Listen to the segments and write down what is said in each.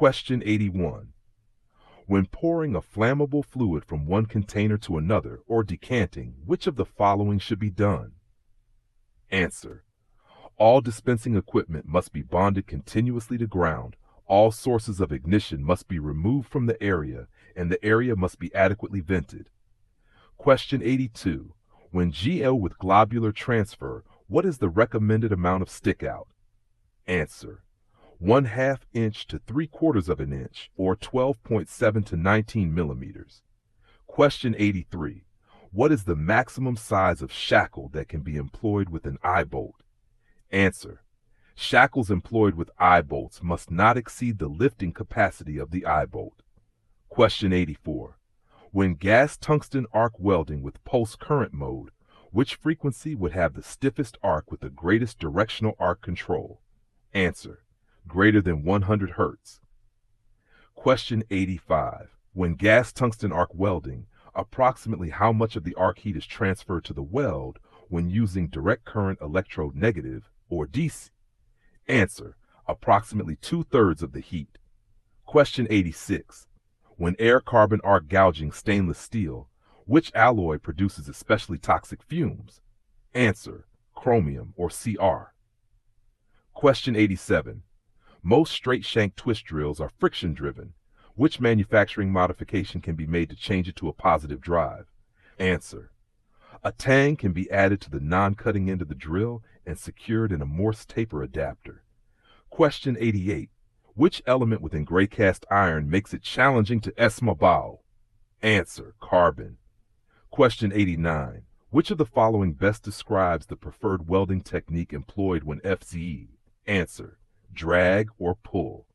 Question 81. When pouring a flammable fluid from one container to another or decanting, which of the following should be done? Answer. All dispensing equipment must be bonded continuously to ground. All sources of ignition must be removed from the area, and the area must be adequately vented. Question 82. When GL with globular transfer, what is the recommended amount of stickout? Answer. 1/2 inch to 3/4 of an inch, or 12.7 to 19 millimeters. Question 83. What is the maximum size of shackle that can be employed with an eye bolt? Answer. Shackles employed with eye bolts must not exceed the lifting capacity of the eye bolt. Question 84. When gas tungsten arc welding with pulse current mode, which frequency would have the stiffest arc with the greatest directional arc control? Answer. Greater than 100 Hertz. Question 85. When gas tungsten arc welding, approximately how much of the arc heat is transferred to the weld when using direct current electrode negative, or DC? Answer. Approximately 2/3 of the heat. Question 86. When air carbon arc gouging stainless steel, which alloy produces especially toxic fumes? Answer. Chromium, or Cr. Question 87. Most straight shank twist drills are friction driven. Which manufacturing modification can be made to change it to a positive drive? Answer. A tang can be added to the non-cutting end of the drill and secured in a Morse taper adapter. Question 88. Which element within gray cast iron makes it challenging to esmabao? Answer. Carbon. Question 89. Which of the following best describes the preferred welding technique employed when FZE? Answer. Drag or pull.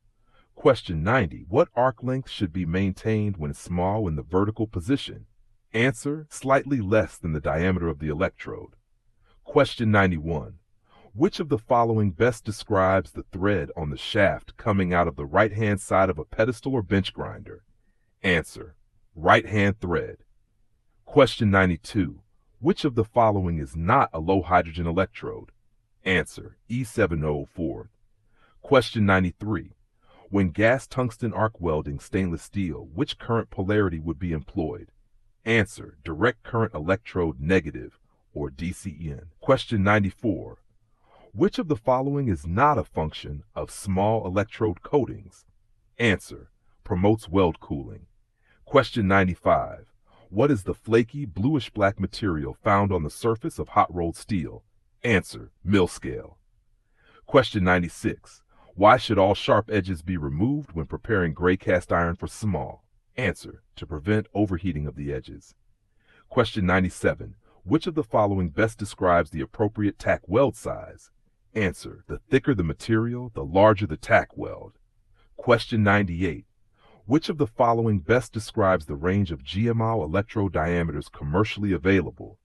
Question 90. What arc length should be maintained when small in the vertical position? Answer. Slightly less than the diameter of the electrode. Question 91. Which of the following best describes the thread on the shaft coming out of the right-hand side of a pedestal or bench grinder? Answer. Right-hand thread. Question 92. Which of the following is not a low-hydrogen electrode? Answer. E704. Question 93. When gas tungsten arc welding stainless steel, which current polarity would be employed? Answer. Direct current electrode negative, or DCN. Question 94. Which of the following is not a function of small electrode coatings? Answer. Promotes weld cooling. Question 95. What is the flaky bluish-black material found on the surface of hot-rolled steel? Answer. Mill scale. Question 96. Why should all sharp edges be removed when preparing gray cast iron for small? Answer. To prevent overheating of the edges. Question 97. Which of the following best describes the appropriate tack weld size? Answer. The thicker the material, the larger the tack weld. Question 98. Which of the following best describes the range of GMO electrode diameters commercially available?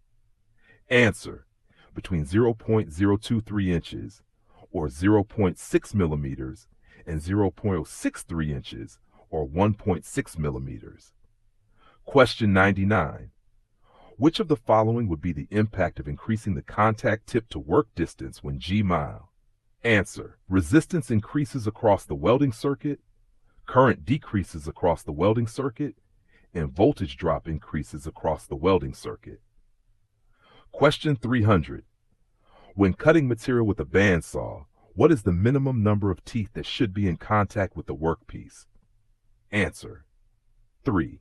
Answer. Between 0.023 inches, or 0.6 millimeters, and 0.063 inches, or 1.6 millimeters. Question 99. Which of the following would be the impact of increasing the contact tip to work distance when G-mile? Answer. Resistance increases across the welding circuit, current decreases across the welding circuit, and voltage drop increases across the welding circuit. Question 300. When cutting material with a bandsaw, what is the minimum number of teeth that should be in contact with the workpiece? Answer. 3.